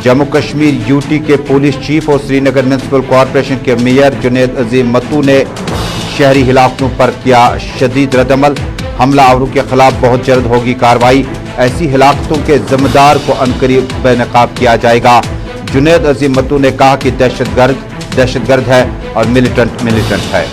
Jammu Kashmir UT के police chief और Srinagar municipal corporation के मेयर जुनैद अजीम मत्तू ने शहरी हिलाकतों पर किया शदीद रद्दअमल। हमलावरों के खिलाफ बहुत जल्द होगी कार्रवाई। ऐसी हिलाकतों के जिम्मेदार को अनकरीब बेनकाब किया जाएगा। जुनैद अजीम मत्तू ने कहा कि दहशतगर्द है और मिलिटेंट है।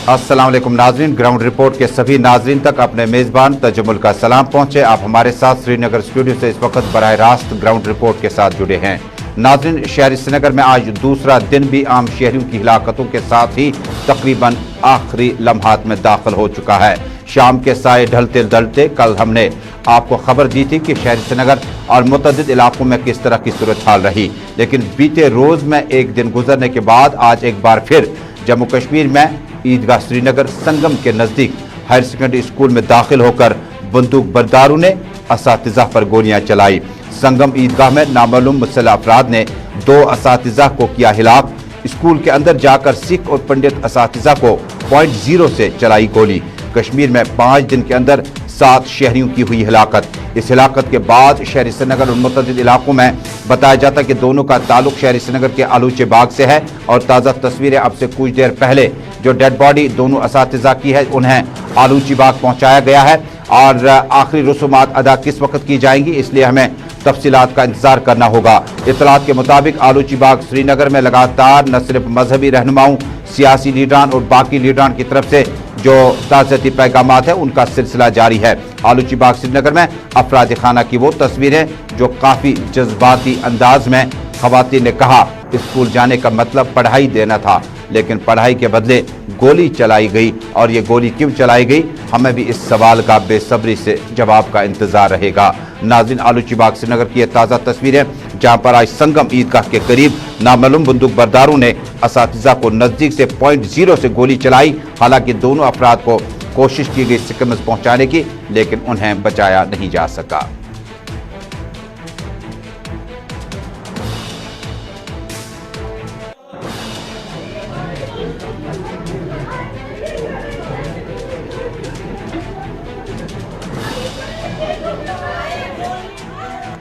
अस्सलाम वालेकुम नाजरीन, ग्राउंड रिपोर्ट के सभी नाजरीन तक अपने मेज़बान तजम्मुल का सलाम पहुंचे। आप हमारे साथ श्रीनगर स्टूडियो से इस वक्त बराह रास्त ग्राउंड रिपोर्ट के साथ जुड़े हैं। नाजरीन, शहर श्रीनगर में आज दूसरा दिन भी आम शहरियों की हिलाकतों के साथ ही तकरीबन आखिरी लम्हात में दाखिल हो चुका है। शाम के साए ढलते ढलते कल हमने आपको खबर दी थी कि शहर श्रीनगर और मुतअद्दिद इलाकों में किस तरह की सूरत हाल रही, लेकिन बीते रोज में एक दिन गुजरने के बाद आज एक बार फिर जम्मू कश्मीर में ईदगाह श्रीनगर संगम के नजदीक हायर सेकेंडरी स्कूल में दाखिल होकर बंदूक बरदारों ने असातिज़ा पर गोलियां चलाई। संगम ईदगाह में नामालूम मुसल्लह अफराद ने 2 असातिज़ा को किया हिलाक। स्कूल के अंदर जाकर सिख और पंडित असातिज़ा को पॉइंट 0 से चलाई गोली। कश्मीर में 5 दिन के अंदर 7 शहरियों की हुई हिलाकत। इस हिलाकत के बाद शहर श्रीनगर और मुतअद्दिद इलाकों में बताया जाता है कि दोनों का ताल्लुक शहर श्रीनगर के आलूचे बाग से है और ताज़ा तस्वीरें अब से कुछ देर पहले जो डेड बॉडी दोनों असातिज़ा की है उन्हें आलूची बाग पहुंचाया गया है और आखिरी रसूमात अदा किस वक्त की जाएंगी, इसलिए हमें तफसीलात का इंतजार करना होगा। इत्तलात के मुताबिक आलूची बाग श्रीनगर में लगातार न सिर्फ मजहबी रहनुमाओं, सियासी लीडरान और बाकी लीडरान की तरफ से जो ताज़ियती पैगामात है उनका सिलसिला जारी है। आलूची बाग श्रीनगर में अफराद खाना की वो तस्वीरें जो काफ़ी जज्बाती अंदाज में खवातीन ने कहा स्कूल जाने का मतलब पढ़ाई देना था, लेकिन पढ़ाई के बदले गोली चलाई गई और ये गोली क्यों चलाई गई, हमें भी इस सवाल का बेसब्री से जवाब का इंतजार रहेगा। नाज़रीन, आलूची बाग श्रीनगर की ये ताज़ा तस्वीरें जहां पर आज संगम ईदगाह के करीब नामालूम बंदूक बरदारों ने असातिज़ा को नज़दीक से पॉइंट 0 से गोली चलाई। हालांकि दोनों अफराद को कोशिश की गई सिकमस पहुंचाने की, लेकिन उन्हें बचाया नहीं जा सका।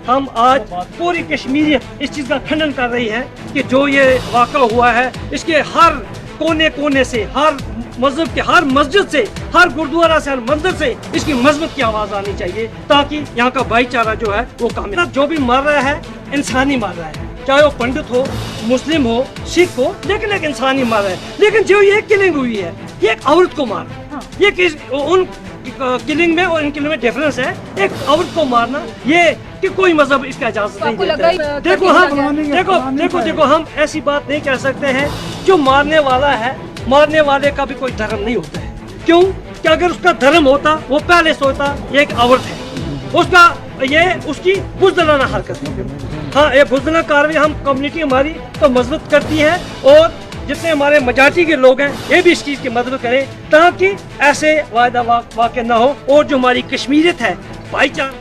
हम आज पूरी कश्मीरियत इस चीज़ का खंडन कर रही है कि जो ये वाक़ा हुआ है इसके हर कोने कोने से, हर मस्जिद के हर मस्जिद से, हर गुरुद्वारा से, हर मंदिर से इसकी मजबूत की आवाज़ आनी चाहिए ताकि यहाँ का भाईचारा जो है वो कामयाब। जो भी मर रहा है इंसानी मर रहा है, चाहे वो पंडित हो, मुस्लिम हो, सिख हो, लेकिन एक इंसानी मर रहा है। लेकिन जो ये किलिंग हुई है ये एक औरत को मार, ये उन किलिंग में और इन किलिंग में डिफरेंस है। एक औरत को मारना ये कि कोई मजहब इसका इजाजत नहीं देता है। देखो हम ऐसी बात नहीं कह सकते हैं। जो मारने वाला है, मारने वाले का भी कोई धर्म नहीं होता है। क्यों? कि अगर उसका धर्म होता वो पहले सोचता ये एक औरत है, उसका ये उसकी बुज़दिलाना हरकत है। हाँ, ये बुज़दिलाना कार्रवाई हम कम्युनिटी हमारी तो मजबूत करती है और जितने हमारे मजाटी के लोग हैं ये भी इस चीज़ की मदद करें ताकि ऐसे वायदा वाक़े ना हो और जो हमारी कश्मीरियत है, भाईचारा।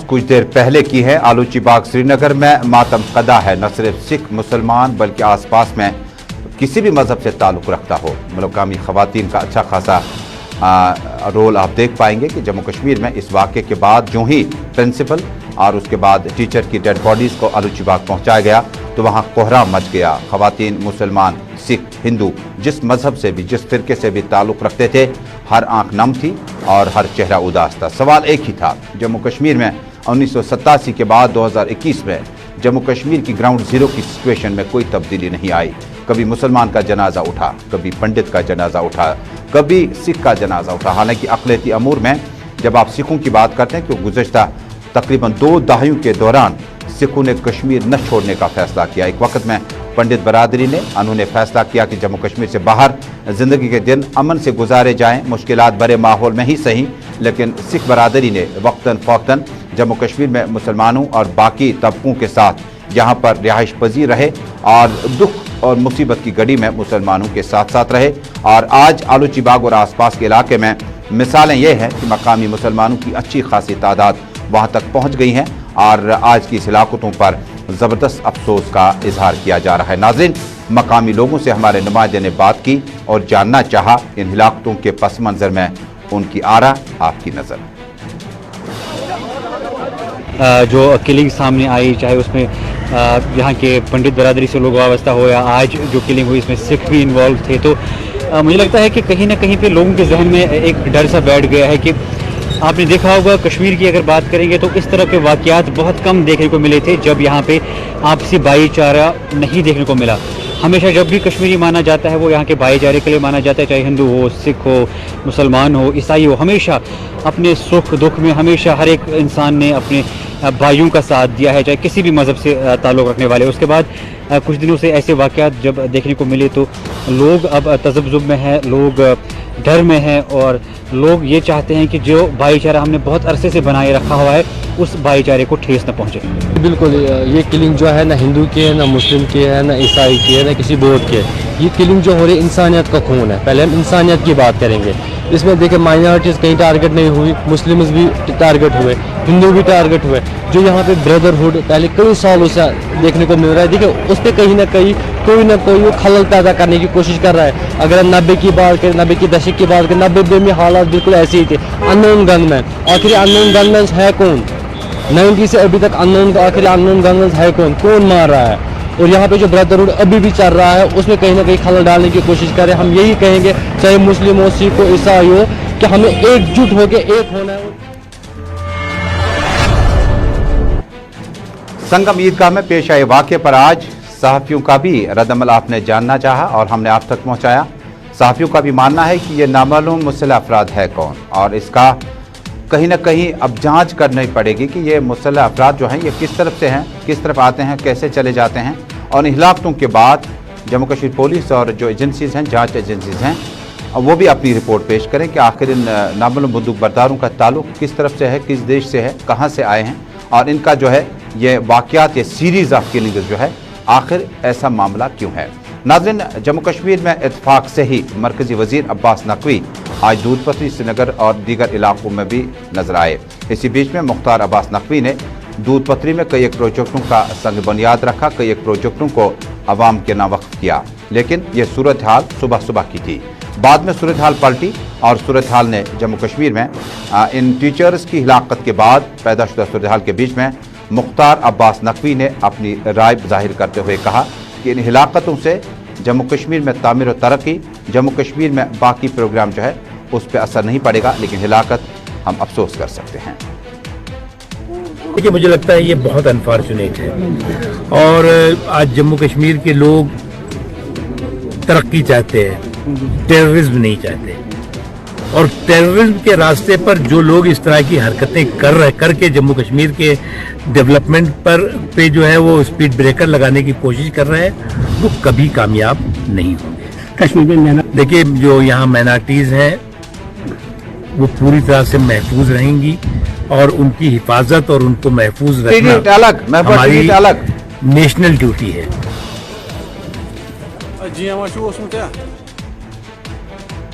कुछ देर पहले की है आलूची बाग श्रीनगर में मातम कदा है। न सिर्फ सिख मुसलमान बल्कि आसपास में किसी भी मजहब से ताल्लुक़ रखता हो मुकामी खवातीन का अच्छा खासा रोल आप देख पाएंगे कि जम्मू कश्मीर में इस वाक़े के बाद जो ही प्रिंसिपल और उसके बाद टीचर की डेड बॉडीज़ को आलूची बाग पहुँचाया गया तो वहाँ कोहराम मच गया। खवातीन, मुसलमान, सिख, हिंदू जिस मजहब से भी, जिस फिरके से भी ताल्लुक़ रखते थे, हर आंख नम थी और हर चेहरा उदास था। सवाल एक ही था, जम्मू कश्मीर में 1987 के बाद 2021 में जम्मू कश्मीर की ग्राउंड ज़ीरो की सिचुएशन में कोई तब्दीली नहीं आई। कभी मुसलमान का जनाजा उठा, कभी पंडित का जनाजा उठा, कभी सिख का जनाजा उठा। हालांकि अक़लियती अमूर में जब आप सिखों की बात करते हैं कि गुज़श्ता तकरीबन 2 दहाइयों के दौरान सिखों ने कश्मीर न छोड़ने का फैसला किया। एक वक्त में पंडित बरादरी ने उन्होंने फैसला किया कि जम्मू कश्मीर से बाहर ज़िंदगी के दिन अमन से गुजारे जाएं, मुश्किलात भरे माहौल में ही सही, लेकिन सिख बरादरी ने वक्तन फ़ौक्तन जम्मू कश्मीर में मुसलमानों और बाकी तबकों के साथ यहाँ पर रिहाइश पजीर रहे और दुख और मुसीबत की घड़ी में मुसलमानों के साथ साथ रहे। और आज आलूची बाग और आसपास के इलाके में मिसालें ये हैं कि मकामी मुसलमानों की अच्छी खासी तादाद वहाँ तक पहुँच गई हैं और आज की इस हिलाकतों पर ज़बरदस्त अफसोस का इजहार किया जा रहा है। नाज़रीन, मकामी लोगों से हमारे नुमाइंदे ने बात की और जानना चाहा इन हिलाकतों के पस मंज़र में उनकी आरा, आपकी नज़र। जो किलिंग सामने आई, चाहे उसमें यहाँ के पंडित बरादरी से लोग वाबस्ता हो या आज जो किलिंग हुई इसमें सिख भी इन्वॉल्व थे, तो मुझे लगता है कि कहीं ना कहीं पे लोगों के जहन में एक डर सा बैठ गया है कि आपने देखा होगा कश्मीर की अगर बात करेंगे तो इस तरह के वाक़यात बहुत कम देखने को मिले थे जब यहाँ पे आपसी भाईचारा नहीं देखने को मिला। हमेशा जब भी कश्मीरी माना जाता है वो यहाँ के भाईचारे के लिए माना जाता है, चाहे हिंदू हो, सिख हो, मुसलमान हो, ईसाई हो। हमेशा अपने सुख दुख में हमेशा हर एक इंसान ने अपने भाइयों का साथ दिया है, चाहे किसी भी मज़हब से ताल्लुक़ रखने वाले। उसके बाद कुछ दिनों से ऐसे वाक़यात जब देखने को मिले तो लोग अब तज़ब्ज़ुब में हैं, लोग डर में हैं और लोग ये चाहते हैं कि जो भाईचारा हमने बहुत अरसे से बनाए रखा हुआ है उस भाईचारे को ठेस न पहुँचे। बिल्कुल, ये किलिंग जो है ना हिंदू की है, ना मुस्लिम की है, ना ईसाई की है, ना किसी बौद्ध की है। ये किलिंग जो हो रही है इंसानियत का खून है। पहले हम इंसानियत की बात करेंगे। इसमें देखिए माइनॉरिटीज़ कहीं टारगेट नहीं हुई, मुस्लिम्स भी टारगेट हुए, हिंदू भी टारगेट हुए। जो यहाँ पे ब्रदरहुड पहले कई सालों से देखने को मिल रहा है, देखिए उस पर कहीं ना कोई वो खलल पैदा करने की कोशिश कर रहा है। अगर 90 की बात करें, 90 की दशक की बात करें, 90 में हालात बिल्कुल ऐसे ही थे। अननोन गनमैन, आखिर अननोन गनमैन है कौन? 90 से अभी तक आखिर अननोन गनमैन है कौन मार रहा है? और यहाँ पे जो ब्रदरहुड अभी भी चल रहा है उसमें कहीं ना कहीं खलल डालने की कोशिश कर रहे हैं। हम यही कहेंगे, चाहे मुस्लिम हो, सिख हो, ईसाई हो, कि हमें एकजुट होकर एक होना है। संगम ईदगाह में पेश आए वाक़े पर आज सहाफ़ियों का भी रद्दअमल आपने जानना चाहा और हमने आप तक पहुँचाया। सहाफ़ियों का भी मानना है कि ये नामालूम मुसल्लह अफराद है कौन, और इसका कहीं ना कहीं अब जांच करनी पड़ेगी कि ये मुसल्लह अफराद जो हैं ये किस तरफ से हैं, किस तरफ आते हैं, कैसे चले जाते हैं। और इन हिलाकतों के बाद जम्मू कश्मीर पुलिस और जो एजेंसीज़ हैं, जांच एजेंसीज़ हैं, वो भी अपनी रिपोर्ट पेश करें कि आखिर इन नामालूम बंदूक बरदारों का ताल्लुक किस तरफ से है, किस देश से है, कहाँ से आए हैं, और इनका जो है ये वाक़यात, ये सीरीज़ ऑफ किलिंग जो है आखिर ऐसा मामला क्यों है। नाज़रीन, जम्मू कश्मीर में इत्तेफाक से ही मरकज़ी वज़ीर अब्बास नकवी आज दूध पथरी, श्रीनगर और दीगर इलाकों में भी नजर आए। इसी बीच में मुख्तार अब्बास नकवी ने दूध पथरी में कई एक प्रोजेक्टों का संग बुनियाद रखा, कई एक प्रोजेक्टों को अवाम के नाम वक्फ किया, लेकिन ये सूरत हाल सुबह की थी। बाद में सूरत हाल पलटी और सूरत हाल ने जम्मू कश्मीर में इन टीचर्स की हिलाकत के बाद पैदा शुदा सूरत हाल के बीच में मुख्तार अब्बास नकवी ने अपनी राय जाहिर करते हुए कहा कि इन हिलाकतों से जम्मू कश्मीर में तामीर और तरक्की, जम्मू कश्मीर में बाकी प्रोग्राम जो है उस पर असर नहीं पड़ेगा, लेकिन हिलाकत हम अफसोस कर सकते हैं। देखिए, मुझे लगता है ये बहुत अनफॉर्चुनेट है और आज जम्मू कश्मीर के लोग तरक्की चाहते हैं, टेररिज्म नहीं चाहते। और टेररिज्म के रास्ते पर जो लोग इस तरह की हरकतें करके जम्मू कश्मीर के डेवलपमेंट पे जो है वो स्पीड ब्रेकर लगाने की कोशिश कर रहे हैं, वो कभी कामयाब नहीं होंगे। कश्मीर में देखिए, जो यहाँ माइनॉरिटीज़ हैं वो पूरी तरह से महफूज रहेंगी और उनकी हिफाजत और उनको महफूज रखना हमारी नेशनल ड्यूटी है।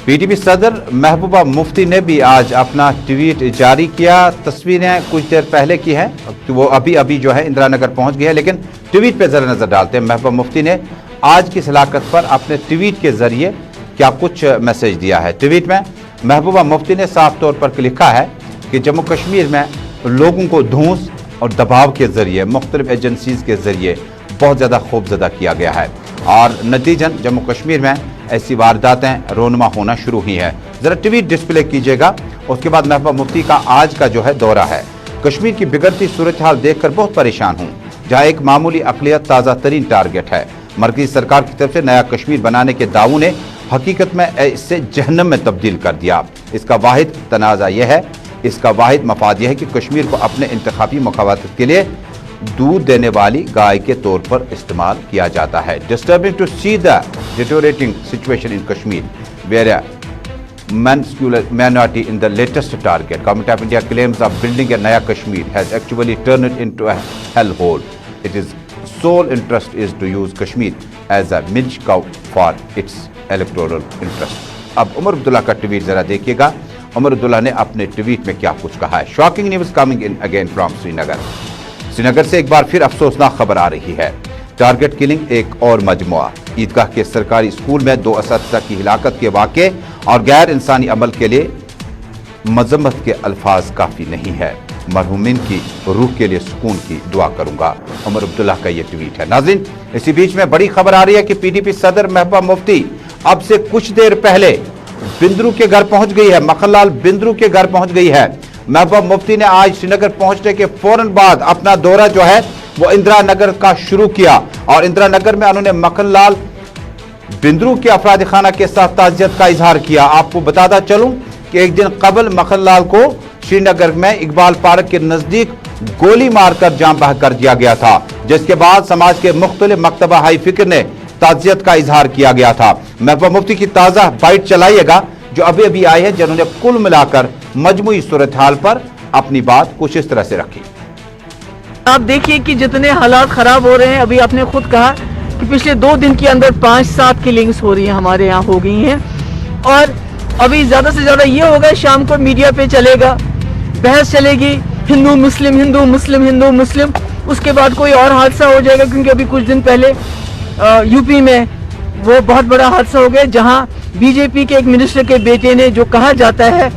पीटीपी सदर महबूबा मुफ्ती ने भी आज अपना ट्वीट जारी किया। तस्वीरें कुछ देर पहले की हैं, वो अभी जो है इंदिरा नगर पहुंच गई है, लेकिन ट्वीट पे जरा नजर डालते हैं। महबूबा मुफ्ती ने आज की हिलाकत पर अपने ट्वीट के जरिए क्या कुछ मैसेज दिया है। ट्वीट में महबूबा मुफ्ती ने साफ तौर पर लिखा है कि जम्मू कश्मीर में लोगों को धूस और दबाव के जरिए, मुख्तलिफ एजेंसीज के जरिए बहुत ज़्यादा खौफजदा किया गया है और नतीजन जम्मू कश्मीर में ऐसी वारदातें रोनमा होना शुरू हुई है। ज़रा ट्वीट डिस्प्ले कीजिएगा। उसके बाद महबूबा मुफ्ती का आज का जो है दौरा है। कश्मीर की बिगड़ती सूरत हाल देखकर बहुत परेशान हूँ, जहाँ एक मामूली अक़लियत ताज़ा तरीन टारगेट है। मरकज़ी सरकार की तरफ से नया कश्मीर बनाने के दावों ने हकीकत में इससे जहन्नम में तब्दील कर दिया। इसका वाहिद तनाज़ा यह है, इसका वाहिद मफाद यह है कि कश्मीर को अपने इंतखाबी मुखावत के लिए दूध देने वाली गाय के तौर पर इस्तेमाल किया जाता है। Disturbing to see the deteriorating situation in Kashmir where minority in the latest target. Government of India claims of building a Naya Kashmir has actually turned it into a hellhole. Its sole interest is to use Kashmir as a milch cow for its electoral interest. अब उमर अब्दुल्ला का tweet जरा देखिएगा। उमर अब्दुल्ला ने अपने tweet में क्या कुछ कहा है। Shocking news coming in again from Srinagar. Srinagar से एक बार फिर अफसोसनाक खबर आ रही है। टारगेट किलिंग एक और मजमुआ। ईदगाह के सरकारी स्कूल में 2 असातिज़ा की हिलाकत के वाक़े और गैर इंसानी अमल के लिए मजम्मत के अल्फाज काफ़ी नहीं है। मरहूमिन की रूह के लिए सुकून की दुआ करूंगा। उमर अब्दुल्ला का ये ट्वीट है। नाज़रीन, इसी बीच में बड़ी खबर आ रही है कि पीडीपी सदर महबूबा मुफ्ती अब से कुछ देर पहले बिंद्रू के घर पहुंच गई है। मक्खनलाल बिंद्रू के घर पहुंच गई है। महबूबा मुफ्ती ने आज श्रीनगर पहुंचने के फौरन बाद अपना दौरा जो है वो इंदिरा नगर का शुरू किया और इंदिरा नगर में उन्होंने मक्खनलाल बिंद्रू के अफराद खाना के साथ ताज़ियत का इजहार किया। आपको बताता चलूं कि एक दिन कबल मक्खनलाल को श्रीनगर में इकबाल पार्क के नजदीक गोली मारकर जान बहक कर दिया गया था, जिसके बाद समाज के मुख्तलिफ मकतबा हाई फिक्र ने ताज़ियत का इजहार किया गया था। महबूबा मुफ्ती की ताज़ा बाइट चलाइएगा जो अभी अभी आई है, जिन्होंने कुल मिलाकर मजमूई सूरत हाल पर अपनी बात कुछ इस तरह से रखी। आप देखिए कि जितने हालात खराब हो रहे हैं, अभी आपने खुद कहा कि पिछले 2 दिन के अंदर 5-7 किलिंग्स हो रही हैं, हमारे यहाँ हो गई हैं और अभी ज्यादा से ज्यादा ये होगा, शाम को मीडिया पे चलेगा, बहस चलेगी, हिंदू मुस्लिम हिंदू मुस्लिम हिंदू मुस्लिम। उसके बाद कोई और हादसा हो जाएगा, क्योंकि अभी कुछ दिन पहले यूपी में वो बहुत बड़ा हादसा हो गया जहां बीजेपी के एक मिनिस्टर के बेटे ने, जो कहा जाता है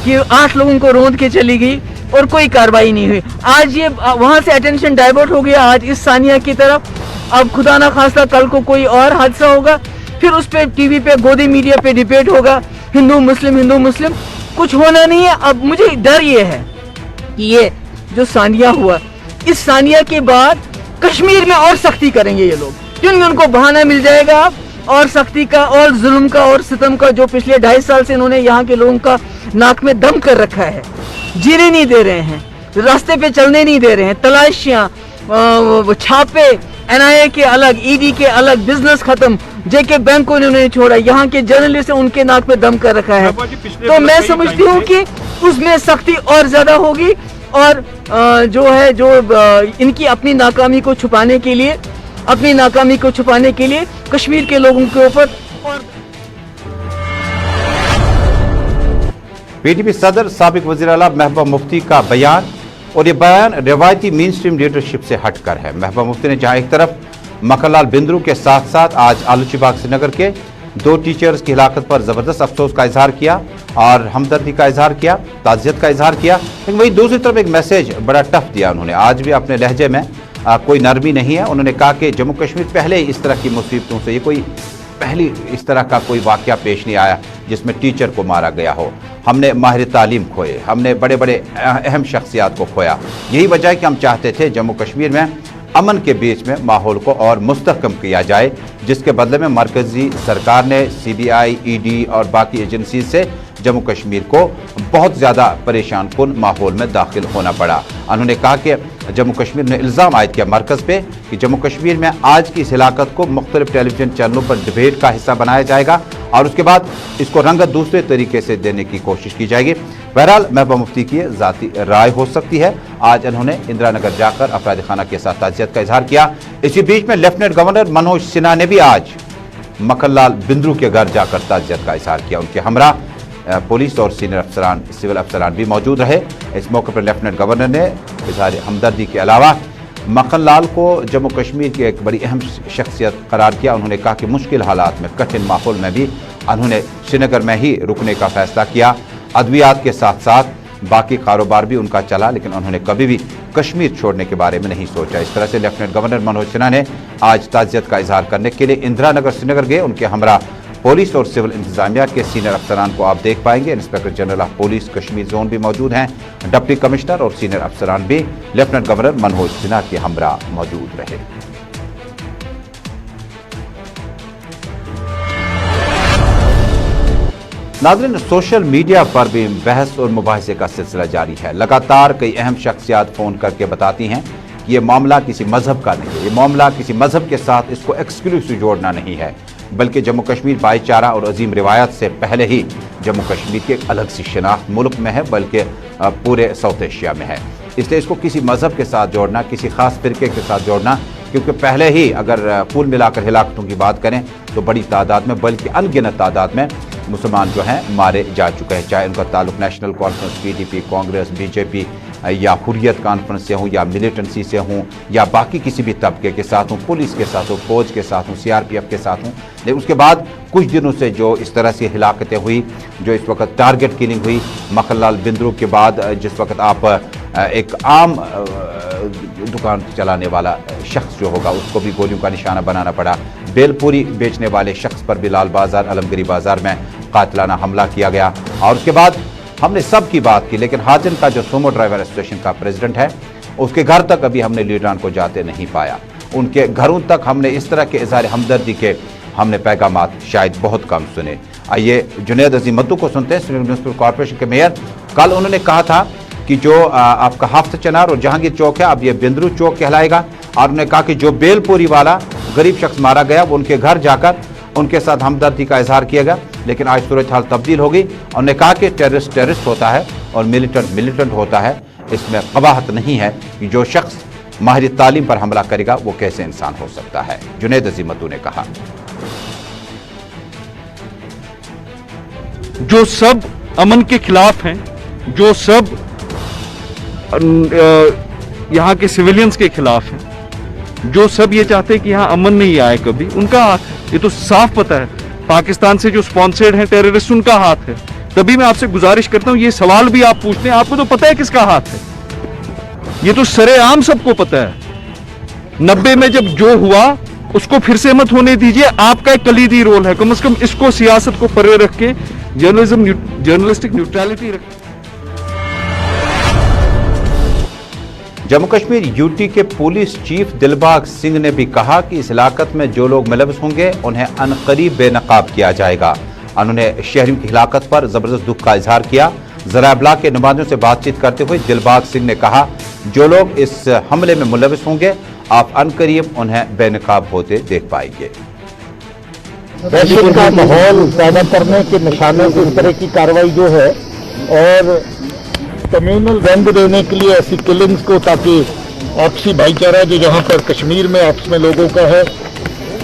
कि 8 लोगों को रोंद के चली गई और कोई कार्रवाई नहीं हुई। आज ये वहां से अटेंशन डाइवर्ट हो गया, आज इस सानिया की तरफ। अब खुदा ना खास्ता कल को कोई और हादसा होगा, फिर उस पे टीवी पे गोदी मीडिया पे डिबेट होगा, हिंदू मुस्लिम। कुछ होना नहीं है। अब मुझे डर ये है कि ये जो सानिया हुआ, इस सानिया के बाद कश्मीर में और सख्ती करेंगे ये लोग, क्योंकि उनको बहाना मिल जाएगा और सख्ती का और जुल्म का और सितम का, जो पिछले 2.5 साल से इन्होंने यहाँ के लोगों का नाक में दम कर रखा है। जीने नहीं दे रहे हैं, रास्ते पे चलने नहीं दे रहे हैं, तलाशियां, छापे, NIA के अलग, ED के अलग, बिजनेस खत्म, JK बैंक को इन्होंने छोड़ा, यहाँ के जर्नलिस्ट उनके नाक पे दम कर रखा है। तो मैं समझती हूँ कि उसमें सख्ती और ज्यादा होगी और जो है इनकी अपनी नाकामी को छुपाने के लिए कश्मीर के लोगों के ऊपर। और पीडीपी सदर साबिक वज़ीर आला महबूबा मुफ्ती का बयान, और ये बयान रिवायती मेन स्ट्रीम लीडरशिप से हटकर है। महबूबा मुफ्ती ने जहां एक तरफ मक्खनलाल बिंद्रू के साथ साथ आज आलूची बाग श्रीनगर के 2 टीचर्स की हिलाकत पर जबरदस्त अफसोस का इजहार किया और हमदर्दी का इजहार किया, ताज़ियत का इजहार किया, लेकिन वही दूसरी तरफ एक मैसेज बड़ा टफ दिया उन्होंने। आज भी अपने लहजे में कोई नरमी नहीं है। उन्होंने कहा कि जम्मू कश्मीर पहले ही इस तरह की मुसीबतों से, ये कोई पहली इस तरह का कोई वाक़या पेश नहीं आया जिसमें टीचर को मारा गया हो। हमने माहिर तालीम खोए, हमने बड़े बड़े अहम शख्सियात को खोया। यही वजह है कि हम चाहते थे जम्मू कश्मीर में अमन के बीच में माहौल को और मुस्तहकम किया जाए, जिसके बदले में मरकजी सरकार ने CBI, ED और बाकी एजेंसी से जम्मू कश्मीर को बहुत ज़्यादा परेशान कुन माहौल में दाखिल होना पड़ा। उन्होंने कहा कि जम्मू कश्मीर ने इल्ज़ाम आयद किया मरकज़ पे कि जम्मू कश्मीर में आज की इस हिलाकत को मुख्तलिफ टेलीविजन चैनलों पर डिबेट का हिस्सा बनाया जाएगा और उसके बाद इसको रंगत दूसरे तरीके से देने की कोशिश की जाएगी। बहरहाल महबूबा मुफ्ती की ज़ाती राय हो सकती है। आज उन्होंने इंदिरा नगर जाकर अफराद खाना के साथ ताज़ियत का इजहार किया। इसी बीच में लेफ्टिनेंट गवर्नर मनोज सिन्हा ने भी आज मक्खनलाल बिंद्रू के घर जाकर ताज़ियत का इजहार किया। उनके हमरा पुलिस और सीनियर अफसरान, सिविल अफसरान भी मौजूद रहे। इस मौके पर लेफ्टिनेंट गवर्नर ने इजहार हमदर्दी के अलावा मक्खनलाल को जम्मू कश्मीर की एक बड़ी अहम शख्सियत करार किया। उन्होंने कहा कि मुश्किल हालात में, कठिन माहौल में भी उन्होंने श्रीनगर में ही रुकने का फैसला किया। अद्वियात के साथ साथ बाकी कारोबार भी उनका चला, लेकिन उन्होंने कभी भी कश्मीर छोड़ने के बारे में नहीं सोचा। इस तरह से लेफ्टिनेंट गवर्नर मनोज सिन्हा ने आज ताज़ियत का इजहार करने के लिए इंदिरा नगर श्रीनगर गए। उनके हमरा पुलिस और सिविल इंतजामिया के सीनियर अफसरान को आप देख पाएंगे। Inspector general of police Kashmir zone भी मौजूद हैं, डिप्टी कमिश्नर और सीनियर अफसरान भी लेफ्टिनेंट गवर्नर मनोज सिन्हा के हमरा मौजूद रहे। नाज़रीन, सोशल मीडिया पर भी बहस और मुबाहिसे का सिलसिला जारी है। लगातार कई अहम शख्सियात फ़ोन करके बताती हैं कि ये मामला किसी मजहब का नहीं है, ये मामला किसी मजहब के साथ इसको एक्सक्लूसिव जोड़ना नहीं है, बल्कि जम्मू कश्मीर भाईचारा और अजीम रिवायत से पहले ही जम्मू कश्मीर की एक अलग सी शनाख्त मुल्क में है, बल्कि पूरे साउथ एशिया में है। इसलिए इसको किसी मजहब के साथ जोड़ना, किसी खास फिरके के साथ जोड़ना, क्योंकि पहले ही अगर कुल मिलाकर हिलाकतों की बात करें तो बड़ी तादाद में, बल्कि अनगिनत तादाद में मुसलमान जो हैं मारे जा चुके हैं, चाहे उनका ताल्लुक national conference, PDP, Congress, BJP या हुर्रियत कॉन्फ्रेंस से हूँ या मिलिटेंसी से हूँ या बाकी किसी भी तबके के साथ हूँ, पुलिस के साथ हूँ, फौज के साथ हूँ, CRPF के साथ हूँ, लेकिन उसके बाद कुछ दिनों से जो इस तरह से हिलाकतें हुई, जो इस वक्त टारगेट किलिंग हुई, मक्खनलाल बिंद्रू के बाद जिस वक्त आप एक आम दुकान चलाने वाला शख्स जो होगा उसको भी गोलियों का निशाना बनाना पड़ा, बेलपूरी बेचने वाले शख्स पर भी लाल बाजार अलमगीरी बाजार में कातिलाना हमला किया गया, और उसके बाद हमने सब की बात की, लेकिन हाजिन का जो सोमो ड्राइवर एसोसिएशन का प्रेसिडेंट है उसके घर तक अभी हमने लीडरान को जाते नहीं पाया, उनके घरों तक हमने इस तरह के इज़हार हमदर्दी के हमने पैगामात शायद बहुत कम सुने। आइए जुनैद अजीम मद्दू को सुनते हैं, श्रीनगर म्युनिसिपल कॉर्पोरेशन के मेयर। कल उन्होंने कहा था कि जो आपका हाफ्त चनार और जहांगीर चौक है अब ये बिंद्रू चौक कहलाएगा, और उन्होंने कहा कि जो बेलपूरी वाला गरीब शख्स मारा गया वो उनके घर जाकर उनके साथ हमदर्दी का इजहार किया गया, लेकिन आज सूरत हाल तब्दील हो गई। उन्होंने कहा कि टेररिस्ट टेररिस्ट होता है और मिलिटेंट होता है, इसमें कबाहत नहीं है कि जो शख्स माहिर तालीम पर हमला करेगा वो कैसे इंसान हो सकता है। जुनैद अजीम मद्दू ने कहा, जो सब अमन के खिलाफ हैं, जो सब यहाँ के सिविलियंस के खिलाफ हैं, जो सब ये चाहते हैं कि यहाँ अमन नहीं आए कभी, उनका हाथ है। ये तो साफ पता है, पाकिस्तान से जो स्पॉन्सर्ड हैं टेररिस्ट उनका हाथ है। तभी मैं आपसे गुजारिश करता हूँ ये सवाल भी आप पूछते हैं, आपको तो पता है किसका हाथ है, ये तो सरेआम सबको पता है। 90 में जब जो हुआ उसको फिर से मत होने दीजिए, आपका एक कलीदी रोल है, कम से कम इसको सियासत को परे रख के जर्नलिस्टिक न्यूट्रलिटी रख। जम्मू कश्मीर यूटी के पुलिस चीफ दिलबाग सिंह ने भी कहा कि इस हिलाकत में जो लोग मुलव्वस होंगे उन्हें अनकरीब बेनकाब किया जाएगा। उन्होंने शहरियों की हिलाकत पर जबरदस्त दुख का इजहार किया। ज़राए इब्लाग के नुमाइंदों से बातचीत करते हुए दिलबाग सिंह ने कहा, जो लोग इस हमले में मुलव्वस होंगे आप अनकरीब उन्हें बेनकाब होते देख पाएंगे। दहशत का माहौल पैदा करने के निशाने से इस तरह की कार्रवाई जो है, और कम्युनल रंग देने के लिए ऐसी किलिंग्स को, ताकि आपसी भाईचारा जो जहाँ पर कश्मीर में आपस में लोगों का है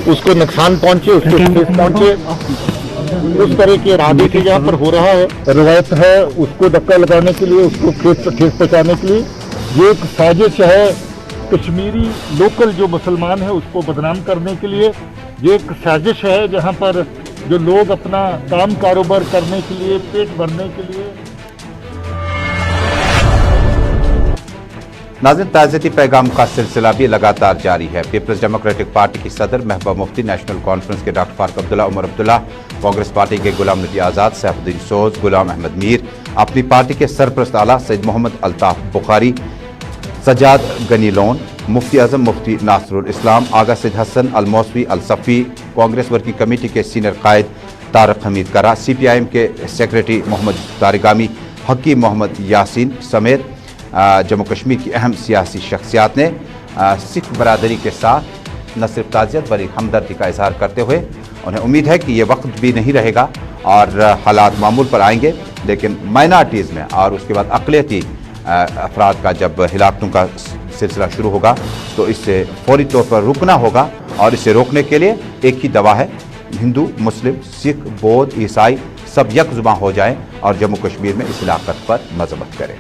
उसको नुकसान पहुँचे, उसको ठेस पहुँचे, उस तरह के इरादे से जहाँ पर हो रहा है, रवायत है उसको धक्का लगाने के लिए, उसको ठेस पहुँचाने के लिए ये एक साजिश है। कश्मीरी लोकल जो मुसलमान है उसको बदनाम करने के लिए ये एक साजिश है, जहाँ पर जो लोग अपना काम कारोबार करने के लिए, पेट भरने के लिए। नाज़रीन, ताज़ियती पैगाम का सिलसिला भी लगातार जारी है। पीपल्स डेमोक्रेटिक पार्टी की सदर महबूबा मुफ्ती, नेशनल कॉन्फ्रेंस के डॉक्टर फारूक अब्दुल्ला, उमर अब्दुल्ला, कांग्रेस पार्टी के गुलाम नबी आज़ाद, सैफुद्दीन सोज, गुलाम अहमद मीर, अपनी पार्टी के सरपरस्त आला सैयद मोहम्मद अल्ताफ बुखारी, सजाद गनी लोन, मुफ्ती आजम मुफ्ती नासरुल इस्लाम, आगा सैयद हसन अल मौसवी अल सफ़ी, कांग्रेस वर्किंग कमेटी के सीनियर कायद तारक हमीद करा, CPIM के सेक्रेटरी मोहम्मद तारिगामी, हकीम मोहम्मद यासीन समेत जम्मू कश्मीर की अहम सियासी शख्सियात ने सिख बरादरी के साथ न सिर्फ ताज़ियत बल्कि हमदर्दी का इजहार करते हुए उन्हें उम्मीद है कि ये वक्त भी नहीं रहेगा और हालात मामूल पर आएंगे, लेकिन माइनॉरिटीज़ में और उसके बाद अक़लियती अफराद का जब हिलाकतों का सिलसिला शुरू होगा तो इससे फौरी तौर पर रुकना होगा, और इसे रोकने के लिए एक ही दवा है, हिंदू, मुस्लिम, सिख, बौद्ध, ईसाई सब यकजुबां हो जाएं और जम्मू कश्मीर में इस हिलाकत पर मजम्मत करें।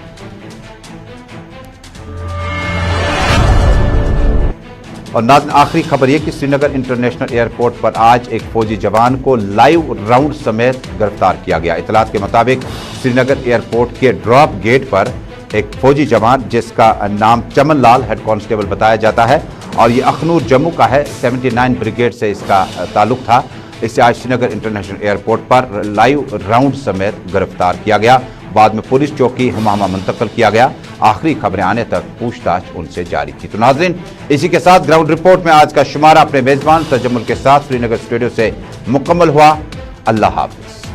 और नाज़रीन, आखिरी खबर यह कि श्रीनगर इंटरनेशनल एयरपोर्ट पर आज एक फौजी जवान को लाइव राउंड समेत गिरफ्तार किया गया। इतलात के मुताबिक श्रीनगर एयरपोर्ट के ड्रॉप गेट पर एक फौजी जवान जिसका नाम चमन लाल हेड कांस्टेबल बताया जाता है और ये अखनूर जम्मू का है, 79 ब्रिगेड से इसका ताल्लुक था। इसे आज श्रीनगर इंटरनेशनल एयरपोर्ट पर लाइव राउंड समेत गिरफ्तार किया गया। बाद में पुलिस चौकी हमामा मुंतकिल किया गया। आखिरी खबरें आने तक पूछताछ उनसे जारी थी। तो नाज़रीन, इसी के साथ ग्राउंड रिपोर्ट में आज का शुमारा अपने मेजबान तजम्मुल के साथ श्रीनगर स्टूडियो से मुकम्मल हुआ। अल्लाह हाफिज।